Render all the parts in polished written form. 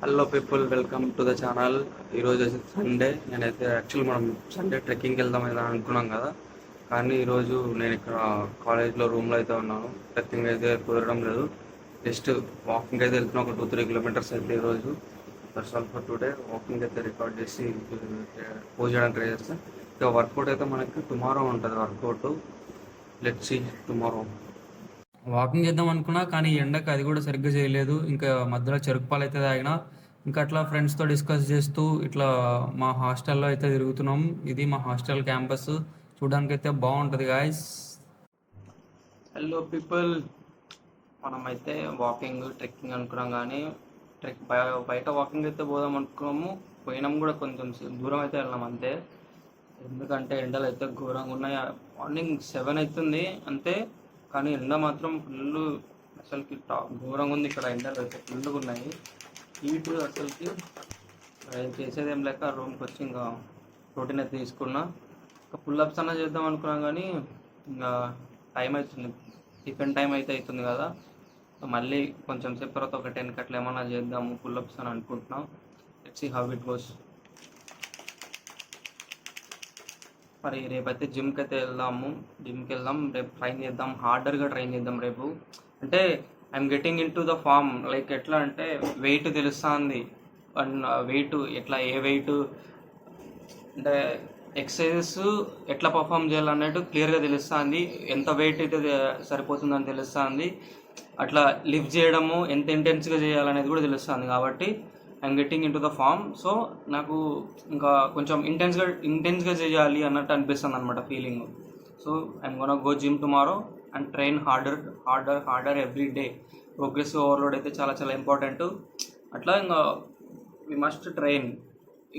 Hello people, welcome to the channel. ఈరోజు అయితే Sunday. నేనైతే యాక్చువల్ మనం సండే ట్రెక్కింగ్కి వెళ్దాం అని అనుకున్నాం కదా, కానీ ఈరోజు నేను ఇక్కడ కాలేజ్లో రూమ్లో అయితే ఉన్నాను. ట్రెక్కింగ్ అయితే కుదరడం లేదు. జస్ట్ వాకింగ్ అయితే వెళ్తున్నాం, ఒక 2-3 కిలోమీటర్స్ అయితే ఈరోజు. That's all for today. Walking అయితే రికార్డ్ చేసి పోస్ట్ చేయడానికి ట్రై చేస్తాను. ఇక వర్కౌట్ అయితే మనకి టుమారో ఉంటుంది. Workout let's see tomorrow. Walking చేద్దాం అనుకున్నా, కానీ ఎండకు అది కూడా సరిగ్గా చేయలేదు. ఇంకా మధ్యలో చెరుకు పాలు అయితే తాగిన. ఇంకా అట్లా ఫ్రెండ్స్తో డిస్కస్ చేస్తూ ఇట్లా మా హాస్టల్లో అయితే తిరుగుతున్నాం. ఇది మా హాస్టల్ క్యాంపస్. చూడడానికి అయితే బాగుంటుంది గాయస్. హలో పీపుల్, మనమైతే వాకింగ్ ట్రెక్కింగ్ అనుకున్నాం, కానీ బయట వాకింగ్ అయితే పోదాం అనుకున్నాము. పోయినాం కూడా, కొంచెం దూరం అయితే వెళ్ళినాం అంతే. ఎందుకంటే ఎండలు అయితే ఘోరంగా ఉన్నాయి. మార్నింగ్ 7 అవుతుంది అంతే, కానీ ఎండ మాత్రం ఫుల్, అసలుకి ఘోరంగా ఉంది. ఇక్కడ ఎండలు అయితే ఫుల్గా ఉన్నాయి. హీట్ అసలుకి చేసేది ఏం లేక రూమ్కి వచ్చి ఇంకా ప్రోటీన్ అయితే తీసుకున్నా. ఇంకా పుల్లప్స్ అన్న చేద్దాం అనుకున్నాం, కానీ ఇంకా టైం అవుతుంది, టిఫిన్ టైం అయితే అవుతుంది కదా. మళ్ళీ కొంచెం సేపు తర్వాత ఒక 10 అట్లా ఏమన్నా చేద్దాము పుల్లప్స్ అని అనుకుంటున్నాం. Let's see how it goes. మరి రేపైతే జిమ్కి అయితే జిమ్కి వెళ్దాం. రేపు ట్రైన్ చేద్దాం, హార్డర్గా ట్రైన్ చేద్దాం రేపు. అంటే I'm getting in to the form. Like ఎట్లా అంటే వెయిట్ తెలుస్తుంది, అండ్ వెయిట్ ఎట్లా, ఏ వెయిట్ అంటే ఎక్సర్సైజెస్ ఎట్లా పర్ఫామ్ చేయాలన్నట్టు క్లియర్గా తెలుస్తుంది. ఎంత వెయిట్ అయితే సరిపోతుందని తెలుస్తుంది. అట్లా లిఫ్ట్ చేయడము ఎంత ఇంటెన్స్గా చేయాలనేది కూడా తెలుస్తుంది. కాబట్టి I'm getting in to the form. So నాకు ఇంకా కొంచెం ఇంటెన్స్గా చేయాలి అన్నట్టు అనిపిస్తుంది అనమాట feeling. So I'm gonna go gym tomorrow and train harder every day. Progressive overload అయితే చాలా చాలా ఇంపార్టెంట్. అట్లా ఇంకా వి మస్ట్ ట్రైన్.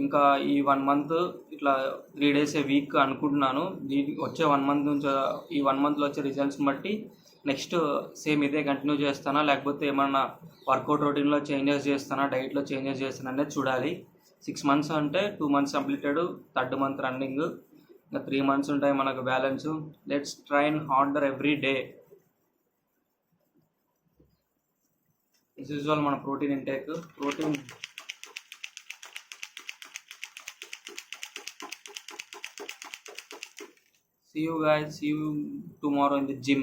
ఇంకా ఈ 1 మంత్ ఇట్లా 3 days ఏ వీక్ అనుకుంటున్నాను. వచ్చే 1 మంత్ నుంచి, ఈ 1 మంత్లో వచ్చే రిజల్ట్స్ని బట్టి నెక్స్ట్ సేమ్ ఇదే కంటిన్యూ చేస్తానా, లేకపోతే ఏమన్నా వర్కౌట్ రొటీన్లో చేంజెస్ చేస్తానా, డైట్లో చేంజెస్ చేస్తానా అనేది చూడాలి. 6 months అంటే 2 months completed, 3rd month running, ఇంకా 3 months ఉంటాయి మనకు balance. Let's train harder every day. As usual మన protein intake. See you guys, see you tomorrow in the gym.